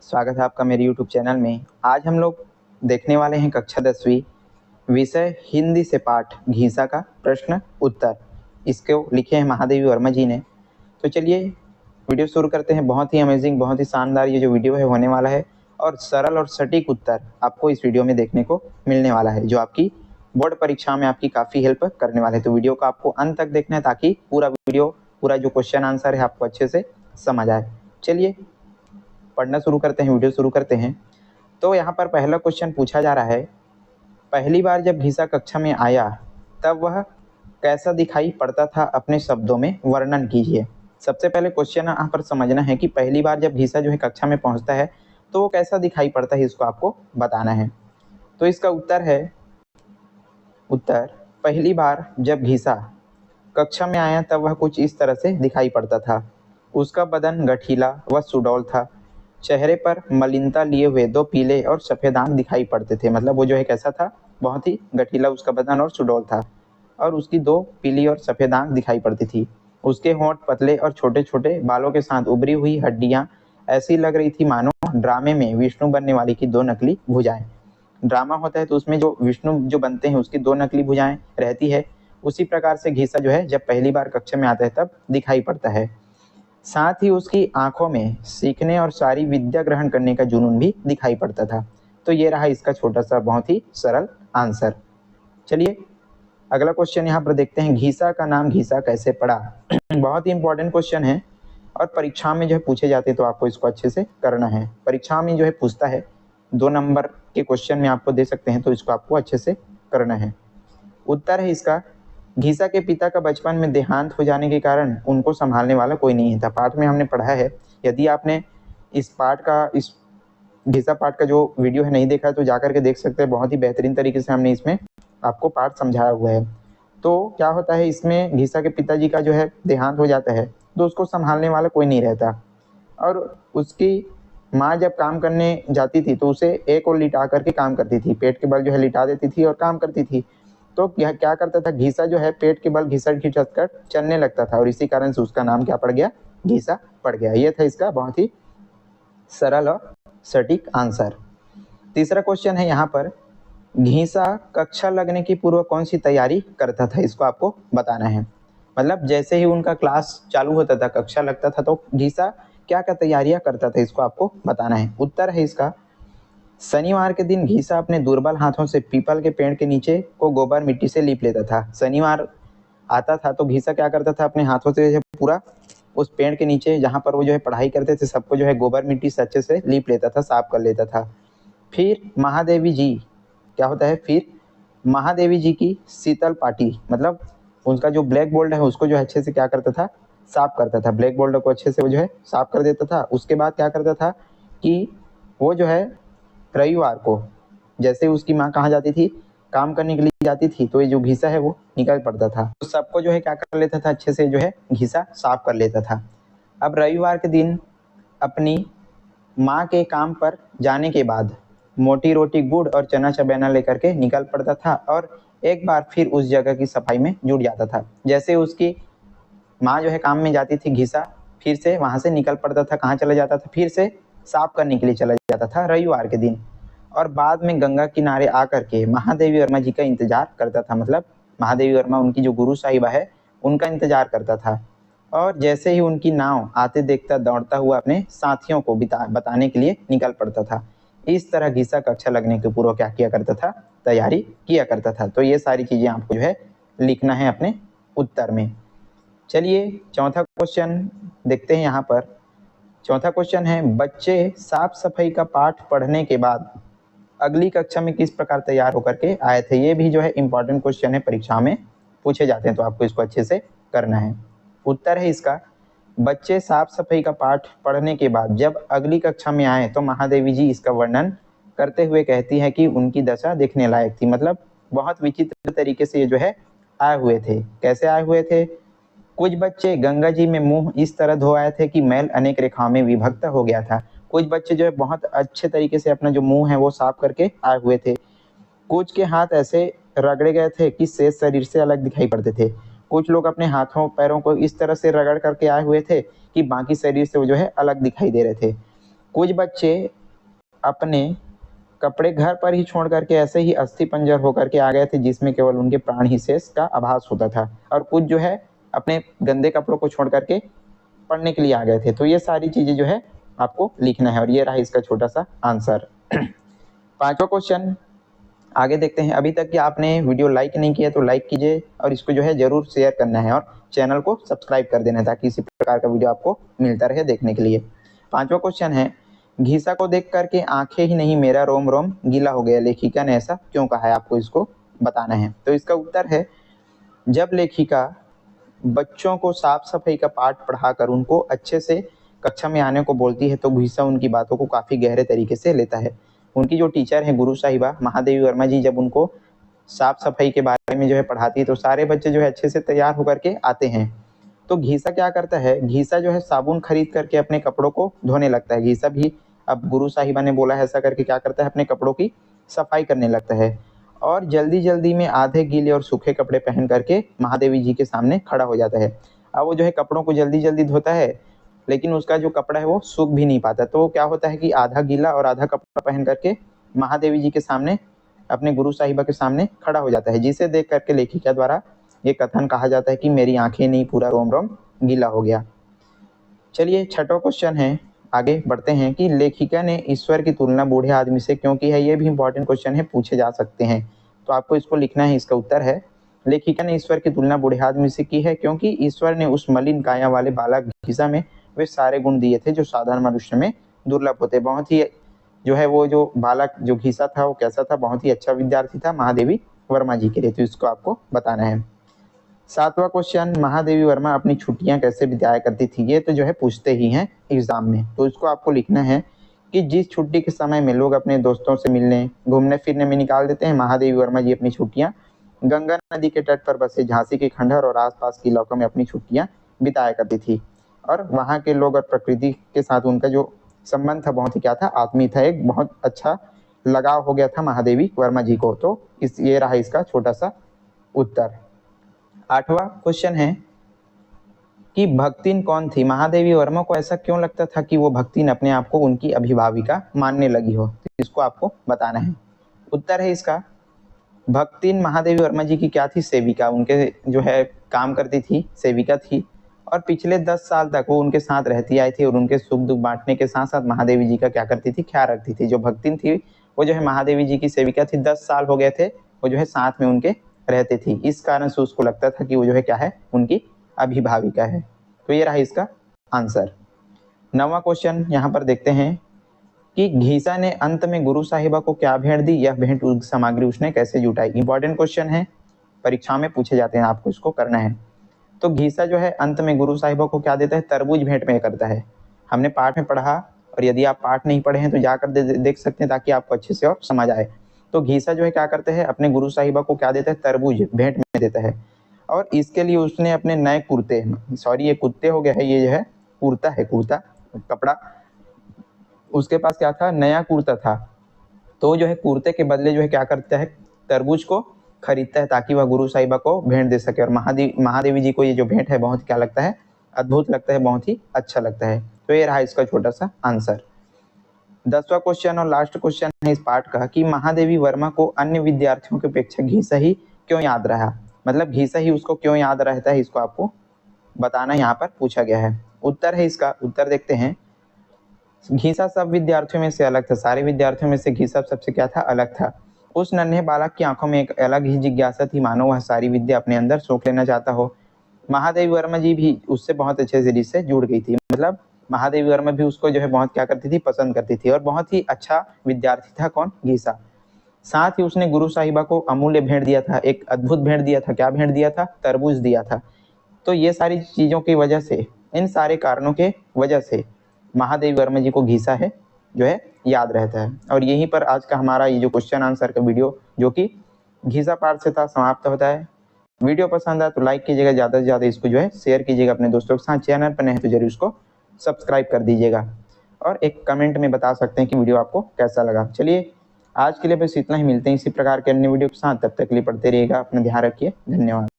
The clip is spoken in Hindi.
स्वागत है आपका मेरे यूट्यूब चैनल में। आज हम लोग देखने वाले हैं कक्षा 10वीं विषय हिंदी से पाठ घीसा का प्रश्न उत्तर। इसको लिखे हैं महादेवी वर्मा जी ने। तो चलिए वीडियो शुरू करते हैं। बहुत ही अमेजिंग, बहुत ही शानदार ये जो वीडियो है होने वाला है और सरल और सटीक उत्तर आपको इस वीडियो में देखने को मिलने वाला है, जो आपकी बोर्ड परीक्षा में आपकी काफ़ी हेल्प करने वाला है। तो वीडियो को आपको अंत तक देखना है ताकि पूरा जो क्वेश्चन आंसर है आपको अच्छे से समझ आए। चलिए पढ़ना शुरू करते हैं, वीडियो शुरू करते हैं। तो यहाँ पर पहला क्वेश्चन पूछा जा रहा है, पहली बार जब घीसा कक्षा में आया तब वह कैसा दिखाई पड़ता था, अपने शब्दों में वर्णन कीजिए। सबसे पहले क्वेश्चन यहाँ पर समझना है कि पहली बार जब घीसा जो है कक्षा में पहुँचता है तो वो कैसा दिखाई पड़ता है, इसको आपको बताना है। तो इसका उत्तर है, पहली बार जब घीसा कक्षा में आया तब वह कुछ इस तरह से दिखाई पड़ता था। उसका बदन गठीला व सुडौल था। चेहरे पर मलिनता लिए हुए 2 पीले और सफ़ेद आंख दिखाई पड़ते थे। मतलब वो जो है कैसा था, बहुत ही गठीला उसका बदन और सुडौल था और उसकी 2 पीली और सफ़ेद आंख दिखाई पड़ती थी। उसके होंठ पतले और छोटे छोटे बालों के साथ उभरी हुई हड्डियां ऐसी लग रही थी मानो ड्रामे में विष्णु बनने वाली की 2 नकली भुजाएं। ड्रामा होता है तो उसमें जो विष्णु जो बनते हैं उसकी 2 नकली भुजाएं रहती है। उसी प्रकार से घीसा जो है जब पहली बार कक्षा में आता है तब दिखाई पड़ता है। साथ ही उसकी आंखों में सीखने और सारी विद्या ग्रहण करने का जुनून भी दिखाई पड़ता था। तो ये रहा इसका छोटा सा बहुत ही सरल आंसर। चलिए अगला क्वेश्चन यहाँ पर देखते हैं, घीसा का नाम घीसा कैसे पड़ा। बहुत ही इंपॉर्टेंट क्वेश्चन है और परीक्षा में जो है पूछे जाते हैं तो आपको इसको अच्छे से करना है। परीक्षा में जो है पूछता है, 2 नंबर के क्वेश्चन में आपको दे सकते हैं, तो इसको आपको अच्छे से करना है। उत्तर है इसका, घीसा के पिता का बचपन में देहांत हो जाने के कारण उनको संभालने वाला कोई नहीं था। पाठ में हमने पढ़ा है, यदि आपने इस घीसा पाठ का जो वीडियो है नहीं देखा है तो जाकर के देख सकते हैं। बहुत ही बेहतरीन तरीके से हमने इसमें आपको पाठ समझाया हुआ है। तो क्या होता है, इसमें घीसा के पिताजी का जो है देहांत हो जाता है तो उसको संभालने वाला कोई नहीं रहता और उसकी माँ जब काम करने जाती थी तो उसे एक और लिटा करके काम करती थी, पेट के बल जो है लिटा देती थी और काम करती थी। तो क्या करता था, घीसा जो है पेट के बल घिसट घिसट कर चलने लगता था और इसी कारण से उसका नाम क्या पड़ गया, घीसा पड़ गया। ये था इसका बहुत ही सरल और सटीक आंसर। तीसरा क्वेश्चन है यहाँ पर, घीसा कक्षा लगने की पूर्व कौन सी तैयारी करता था, इसको आपको बताना है। मतलब जैसे ही उनका क्लास चालू होता था, कक्षा लगता था, तो घीसा क्या क्या तैयारियां करता था, इसको आपको बताना है। उत्तर है इसका, शनिवार के दिन घीसा अपने दुर्बल हाथों से पीपल के पेड़ के नीचे को गोबर मिट्टी से लीप लेता था। शनिवार आता था तो घीसा क्या करता था, अपने हाथों से जो पूरा उस पेड़ के नीचे जहाँ पर वो जो है पढ़ाई करते थे सबको जो है गोबर मिट्टी से अच्छे से लीप लेता था, साफ कर लेता था। फिर महादेवी जी क्या होता है, फिर महादेवी जी की शीतल पाटी, मतलब उनका जो ब्लैक बोर्ड है उसको जो है अच्छे से क्या करता था, साफ करता था। ब्लैक बोर्ड को अच्छे से वो जो है साफ कर देता था। उसके बाद क्या करता था कि वो जो है रविवार को जैसे उसकी माँ कहाँ जाती थी, काम करने के लिए जाती थी, तो ये जो घीसा है वो निकल पड़ता था। तो सबको जो है क्या कर लेता था, अच्छे से जो है घीसा साफ कर लेता था। अब रविवार के दिन अपनी माँ के काम पर जाने के बाद मोटी रोटी गुड़ और चना चबेना लेकर के निकल पड़ता था और एक बार फिर उस जगह की सफाई में जुट जाता था। जैसे उसकी माँ जो है काम में जाती थी, घीसा फिर से वहाँ से निकल पड़ता था। कहाँ चला जाता था, फिर से साफ करने के लिए चला जाता था रविवार के दिन। और बाद में गंगा किनारे आकर के महादेवी वर्मा जी का इंतजार करता था। मतलब महादेवी वर्मा उनकी जो गुरु साहिबा है उनका इंतजार करता था और जैसे ही उनकी नाव आते देखता दौड़ता हुआ अपने साथियों को बताने के लिए निकल पड़ता था। इस तरह घीसा कक्षा लगने के पूर्व क्या किया करता था, तैयारी किया करता था। तो ये सारी चीज़ें आपको जो है लिखना है अपने उत्तर में। चलिए चौथा क्वेश्चन देखते हैं यहाँ पर। चौथा क्वेश्चन है, बच्चे साफ सफाई का पाठ पढ़ने के बाद अगली कक्षा में किस प्रकार तैयार होकर के आए थे। ये भी जो है इंपॉर्टेंट क्वेश्चन है, परीक्षा में पूछे जाते हैं, तो आपको इसको अच्छे से करना है। उत्तर है इसका, बच्चे साफ सफाई का पाठ पढ़ने के बाद जब अगली कक्षा में आए तो महादेवी जी इसका वर्णन करते हुए कहती है कि उनकी दशा देखने लायक थी। मतलब बहुत विचित्र तरीके से ये जो है आए हुए थे। कैसे आए हुए थे, कुछ बच्चे गंगा जी में मुंह इस तरह धो आए थे कि मैल अनेक रेखाओं में विभक्त हो गया था। कुछ बच्चे जो है बहुत अच्छे तरीके से अपना जो मुंह है वो साफ करके आए हुए थे। कुछ के हाथ ऐसे रगड़े गए थे कि शेष शरीर से अलग दिखाई पड़ते थे। कुछ लोग अपने हाथों पैरों को इस तरह से रगड़ करके आए हुए थे कि बाकी शरीर से वो जो है अलग दिखाई दे रहे थे। कुछ बच्चे अपने कपड़े घर पर ही छोड़ करके ऐसे ही अस्थि पंजर होकर के आ गए थे, जिसमें केवल उनके प्राण ही शेष का आभास होता था। और कुछ जो है अपने गंदे कपड़ों को छोड़ करके पढ़ने के लिए आ गए थे। तो ये सारी चीज़ें जो है आपको लिखना है, और ये रहा इसका छोटा सा आंसर। पांचवा क्वेश्चन आगे देखते हैं। अभी तक कि आपने वीडियो लाइक नहीं किया तो लाइक कीजिए, और इसको जो है ज़रूर शेयर करना है, और चैनल को सब्सक्राइब कर देना है, ताकि इसी प्रकार का वीडियो आपको मिलता रहे देखने के लिए। पांचवा क्वेश्चन है, घीसा को देख करके आंखें ही नहीं मेरा रोम रोम गीला हो गया, लेखिका ने ऐसा क्यों कहा है, आपको इसको बताना है। तो इसका उत्तर है, जब लेखिका बच्चों को साफ सफाई का पाठ पढ़ाकर उनको अच्छे से कक्षा में आने को बोलती है, तो घीसा उनकी बातों को काफ़ी गहरे तरीके से लेता है। उनकी जो टीचर है गुरु साहिबा महादेवी वर्मा जी, जब उनको साफ सफाई के बारे में जो है पढ़ाती है, तो सारे बच्चे जो है अच्छे से तैयार होकर के आते हैं। तो घीसा क्या करता है, घीसा जो है साबुन खरीद करके अपने कपड़ों को धोने लगता है। घीसा भी, अब गुरु साहिबा ने बोला है ऐसा करके, क्या करता है, अपने कपड़ों की सफाई करने लगता है, और जल्दी जल्दी में आधे गीले और सूखे कपड़े पहन करके महादेवी जी के सामने खड़ा हो जाता है। अब वो जो है कपड़ों को जल्दी जल्दी धोता है, लेकिन उसका जो कपड़ा है वो सूख भी नहीं पाता। तो क्या होता है कि आधा गीला और आधा कपड़ा पहन करके महादेवी जी के सामने, अपने गुरु साहिबा के सामने खड़ा हो जाता है, जिसे देख करके लेखिका द्वारा ये कथन कहा जाता है कि मेरी आंखें नहीं पूरा रोम रोम गीला हो गया। चलिए छठवां क्वेश्चन है, आगे बढ़ते हैं कि लेखिका ने ईश्वर की तुलना बूढ़े आदमी से क्यों की है। ये भी इंपॉर्टेंट क्वेश्चन है, पूछे जा सकते हैं, तो आपको इसको लिखना है। इसका उत्तर है, लेखिका ने ईश्वर की तुलना बूढ़े आदमी से की है, क्योंकि ईश्वर ने उस मलिन काया वाले बालक घीसा में वे सारे गुण दिए थे जो साधारण मनुष्य में दुर्लभ होते। बहुत ही जो है वो जो बालक जो घीसा था वो कैसा था, बहुत ही अच्छा विद्यार्थी था महादेवी वर्मा जी के लिए। तो इसको आपको बताना है। सातवां क्वेश्चन, महादेवी वर्मा अपनी छुट्टियां कैसे बिताया करती थी। ये तो जो है पूछते ही हैं एग्जाम में, तो इसको आपको लिखना है कि जिस छुट्टी के समय में लोग अपने दोस्तों से मिलने घूमने फिरने में निकाल देते हैं, महादेवी वर्मा जी अपनी छुट्टियां गंगा नदी के तट पर बसे झांसी के खंडहर और आसपास के इलाकों में अपनी छुट्टियां बिताया करती थी। और वहाँ के लोग और प्रकृति के साथ उनका जो संबंध था बहुत ही क्या था, आत्मीय था, एक बहुत अच्छा लगाव हो गया था महादेवी वर्मा जी को। तो ये रहा इसका छोटा सा उत्तर। आठवां क्वेश्चन है कि भक्तिन कौन थी। महादेवी वर्मा को ऐसा क्यों लगता था कि वो भक्तिन अपने आप को उनकी अभिभाविका मानने लगी हो, तो इसको आपको बताना है। उत्तर है इसका, भक्तिन महादेवी वर्मा जी की क्या थी, सेविका, उनके जो है काम करती थी, सेविका थी, और पिछले 10 साल तक वो उनके साथ रहती आई थी, और उनके सुख दुख बांटने के साथ साथ महादेवी जी का क्या करती थी, ख्याल रखती थी। जो भक्तिन थी वो जो है महादेवी जी की सेविका थी, 10 साल हो गए थे वो जो है साथ में उनके रहते थी, इस कारण से उसको लगता था कि वो जो है क्या है, उनकी अभिभाविका है। तो ये रहा इसका आंसर। 9वां क्वेश्चन यहाँ पर देखते हैं कि घीसा ने अंत में गुरु साहिबा को क्या भेंट दी, यह भेंट सामग्री उसने कैसे जुटाई। इंपॉर्टेंट क्वेश्चन है, परीक्षा में पूछे जाते हैं, आपको इसको करना है। तो घीसा जो है अंत में गुरु साहिबा को क्या देता है, तरबूज भेंट में करता है। हमने पाठ में पढ़ा, और यदि आप पाठ नहीं पढ़े हैं तो जाकर देख सकते हैं, ताकि आपको अच्छे से और समझ आए। तो घीसा जो है क्या करते हैं, अपने गुरु साहिबा को क्या देता है, तरबूज भेंट में देता है। और इसके लिए उसने अपने नए कुर्ते, सॉरी ये कुत्ते हो गया है, ये जो है कुर्ता है, कुर्ता कपड़ा, उसके पास क्या था, नया कुर्ता था। तो जो है कुर्ते के बदले जो है क्या करता है, तरबूज को खरीदता है, ताकि वह गुरु साहिबा को भेंट दे सके। और महादेवी जी को ये जो भेंट है बहुत क्या लगता है, अद्भुत लगता है, बहुत ही अच्छा लगता है। तो ये रहा इसका छोटा सा आंसर। 10वां क्वेश्चन और लास्ट क्वेश्चन है इस पार्ट का कि महादेवी वर्मा को अन्य विद्यार्थियों की अपेक्षा घीसा ही क्यों याद रहा, मतलब घीसा ही उसको क्यों याद रहता है, इसको आपको बताना यहाँ पर पूछा गया है। उत्तर है इसका, उत्तर देखते हैं। घीसा सब विद्यार्थियों में से अलग था, सारे विद्यार्थियों में से घीसा सबसे क्या था, अलग था। उस नन्हे बालक की आंखों में एक अलग ही जिज्ञासा थी, मानो वह सारी विद्या अपने अंदर सोख लेना चाहता हो। महादेवी वर्मा जी भी उससे बहुत अच्छे से से जुड़ गई थी, मतलब महादेवी वर्मा भी उसको जो है बहुत क्या करती थी, पसंद करती थी, और बहुत ही अच्छा विद्यार्थी था कौन, घीसा। साथ ही उसने गुरु साहिबा को अमूल्य भेंट दिया था, एक अद्भुत भेंट दिया था। क्या भेंट दिया था, तरबूज दिया था। तो ये सारी चीजों की वजह से, इन सारे कारणों के वजह से महादेवी वर्मा जी को घीसा है जो है याद रहता है। और यहीं पर आज का हमारा ये जो क्वेश्चन आंसर का वीडियो जो कि घीसा पार्ट से था समाप्त होता है। वीडियो पसंद आया तो लाइक कीजिएगा, ज़्यादा से ज़्यादा इसको जो है शेयर कीजिएगा अपने दोस्तों के साथ। चैनल पर नहीं तो जरूर इसको सब्सक्राइब कर दीजिएगा, और एक कमेंट में बता सकते हैं कि वीडियो आपको कैसा लगा। चलिए आज के लिए बस इतना ही, मिलते हैं इसी प्रकार के अन्य वीडियो के साथ, तब तक के लिए पढ़ते रहिएगा, अपना ध्यान रखिए, धन्यवाद।